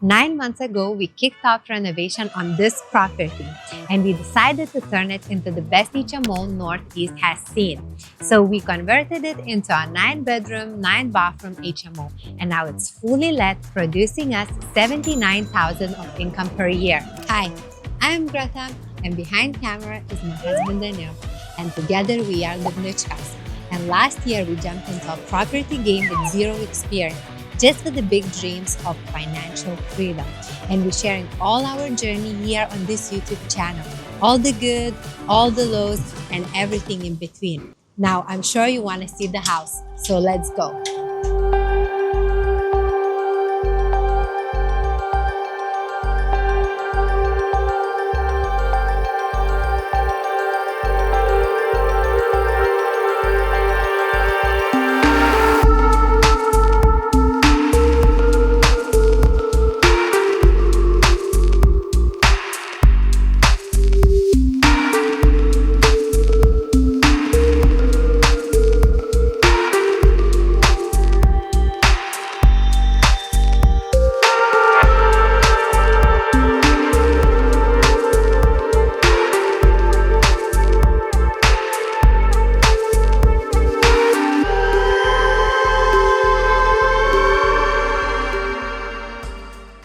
9 months ago, we kicked off renovation on this property and we decided to turn it into the best HMO Northeast has seen. So we converted it into a 9-bedroom, 9-bathroom HMO, and now it's fully let, producing us $79,000 of income per year. Hi, I'm Greta, and behind camera is my husband Daniil, and together we are the Vnoutchkovs. And last year we jumped into a property game with zero experience, just with the big dreams of financial freedom. And we're sharing all our journey here on this YouTube channel. All the good, all the lows, and everything in between. Now, I'm sure you want to see the house, so let's go.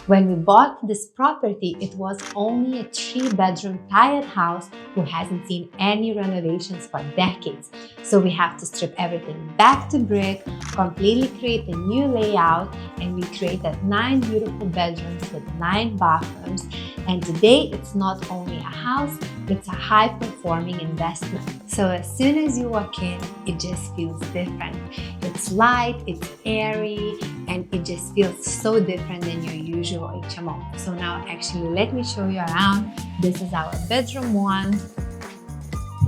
When we bought this property, it was only a 3-bedroom tiled house who hasn't seen any renovations for decades. So we have to strip everything back to brick, completely create a new layout, and we created 9 beautiful bedrooms with 9 bathrooms. And today, it's not only a house, it's a high-performing investment. So as soon as you walk in, it just feels different. It's light, it's airy, and it just feels so different than your usual HMO. So now actually let me show you around. This is our bedroom 1,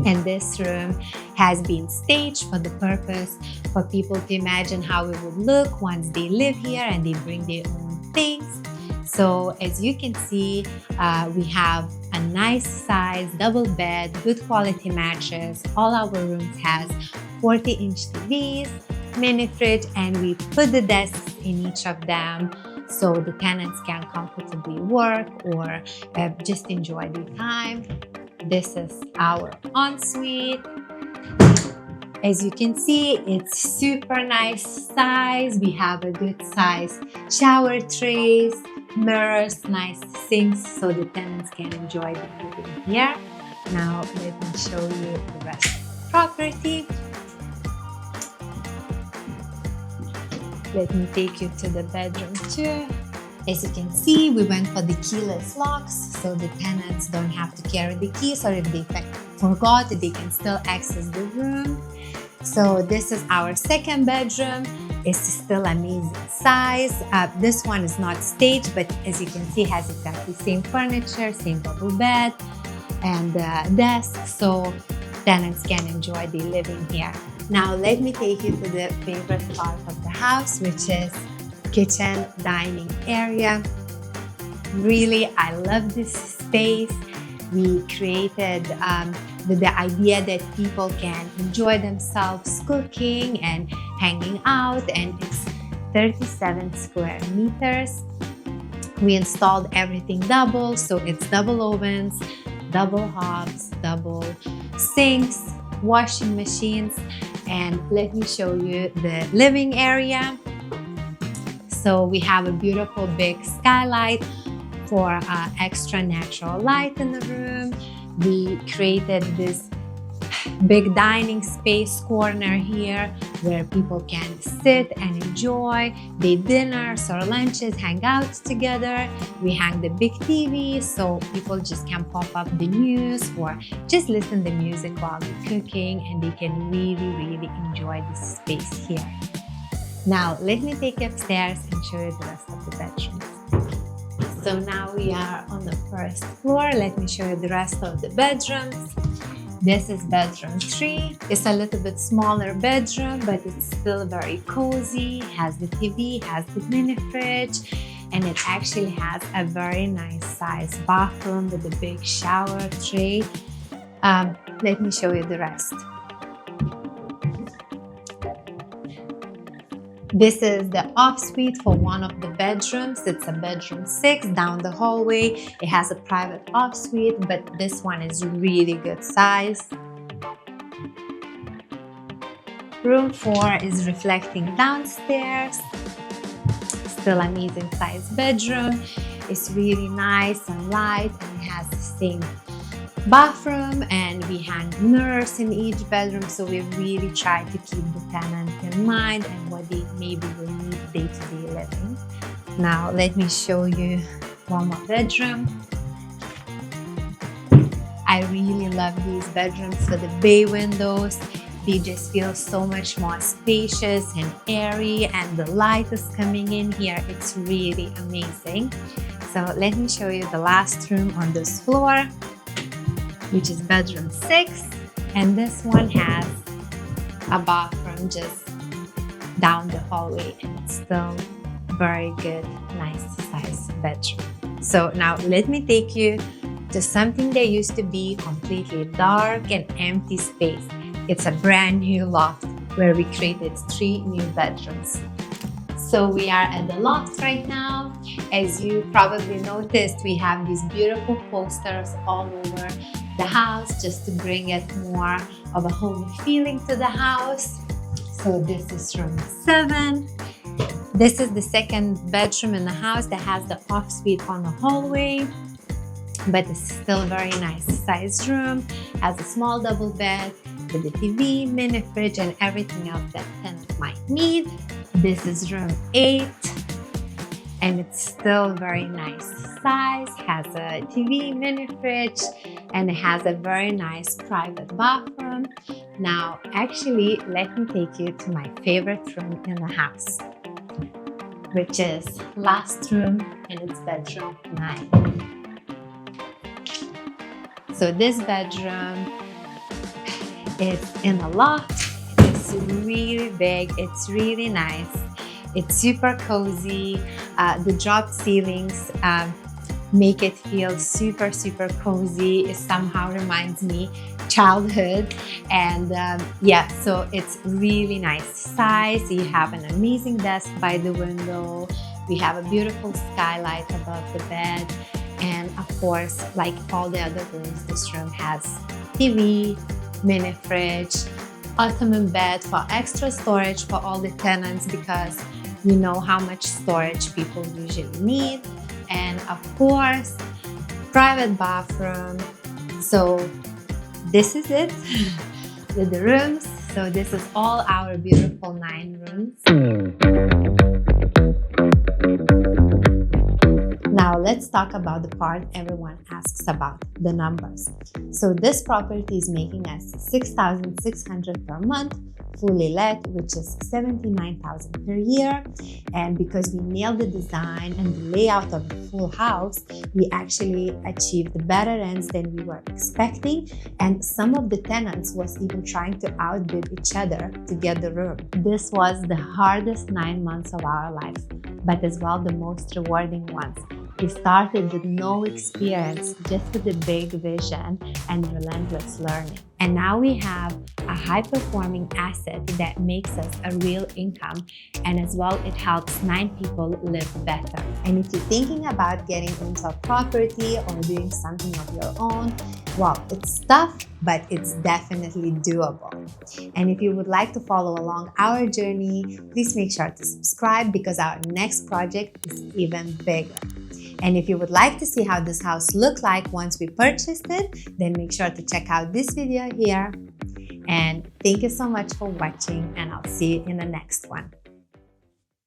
and this room has been staged for the purpose for people to imagine how it would look once they live here and they bring their own things. So as you can see, we have a nice size double bed, good quality mattress. All our rooms has 40-inch TVs, mini fridge, and we put the desks in each of them so the tenants can comfortably work or just enjoy their time. This is our ensuite. As you can see, it's super nice size. We have a good size shower trays, mirrors, nice sinks, so the tenants can enjoy the living here. Now let me show you the rest of the property. Let me take you to the bedroom 2. As you can see, we went for the keyless locks, so the tenants don't have to carry the keys, or if they forgot, they can still access the room. So this is our 2nd bedroom. It's still amazing size. This one is not staged, but as you can see, has exactly same furniture, same double bed, and desk, so tenants can enjoy the living here. Now let me take you to the favorite part of the house, which is kitchen dining area. Really, I love this space. We created the idea that people can enjoy themselves cooking and hanging out, and it's 37 square meters. We installed everything double, so it's double ovens, double hobs, double sinks, washing machines. And let me show you the living area. So we have a beautiful big skylight for extra natural light in the room. We created this big dining space corner here where people can sit and enjoy their dinners or lunches, hang out together. We hang the big TV so people just can pop up the news or just listen to music while they're cooking, and they can really enjoy this space here. Now let me take you upstairs and show you the rest of the bedrooms. So now we are on the 1st floor. Let me show you the rest of the bedrooms. This is bedroom 3. It's a little bit smaller bedroom, but it's still very cozy. It has the TV, has the mini fridge, and it actually has a very nice size bathroom with a big shower tray. Let me show you the rest. This is the off suite for one of the bedrooms. It's a bedroom 6 down the hallway. It has a private off suite, but this one is really good size. Room 4 is reflecting downstairs. Still amazing size bedroom. It's really nice and light, and it has the same bathroom, and we hang mirrors in each bedroom, so we really try to keep the tenant in mind and what they maybe will need day-to-day living. Now let me show you one more bedroom. I really love these bedrooms for the bay windows. They just feel so much more spacious and airy, and the light is coming in here. It's really amazing. So let me show you the last room on this floor, which is bedroom 6, and this one has a bathroom just down the hallway, and it's still very good, nice size bedroom. So now let me take you to something that used to be completely dark and empty space. It's a brand new loft where we created 3 new bedrooms. So we are at the loft right now. As you probably noticed, we have these beautiful posters all over the house just to bring it more of a homey feeling to the house. So this is room 7. This is the second bedroom in the house that has the off suite on the hallway, but it's still a very nice sized room. Has a small double bed with the TV, mini fridge, and everything else that tenant might need. This is room 8, and it's still very nice size. Has a TV, mini fridge, and it has a very nice private bathroom. Now, actually, let me take you to my favorite room in the house, which is last room, and it's bedroom 9. So this bedroom is in a loft. It's really big. It's really nice. It's super cozy. The drop ceilings make it feel super cozy. It somehow reminds me childhood, and yeah, so it's really nice size. You have an amazing desk by the window. We have a beautiful skylight above the bed, and of course, like all the other rooms, this room has TV, mini fridge, ottoman bed for extra storage for all the tenants, because you know how much storage people usually need, and of course, private bathroom. So this is it with the rooms. So this is all our beautiful 9 rooms. Now let's talk about the part everyone asks about, the numbers. So this property is making us $6,600 per month, fully let, which is $79,000 per year. And because we nailed the design and the layout of the full house, we actually achieved better rents than we were expecting. And some of the tenants was even trying to outbid each other to get the room. This was the hardest 9 months of our life, but as well the most rewarding ones. We started with no experience, just with a big vision and relentless learning. And now we have a high-performing asset that makes us a real income, and as well it helps 9 people live better. And if you're thinking about getting into a property or doing something of your own, well, it's tough, but it's definitely doable. And if you would like to follow along our journey, please make sure to subscribe, because our next project is even bigger. And if you would like to see how this house looked like once we purchased it, then make sure to check out this video here. And thank you so much for watching, and I'll see you in the next one.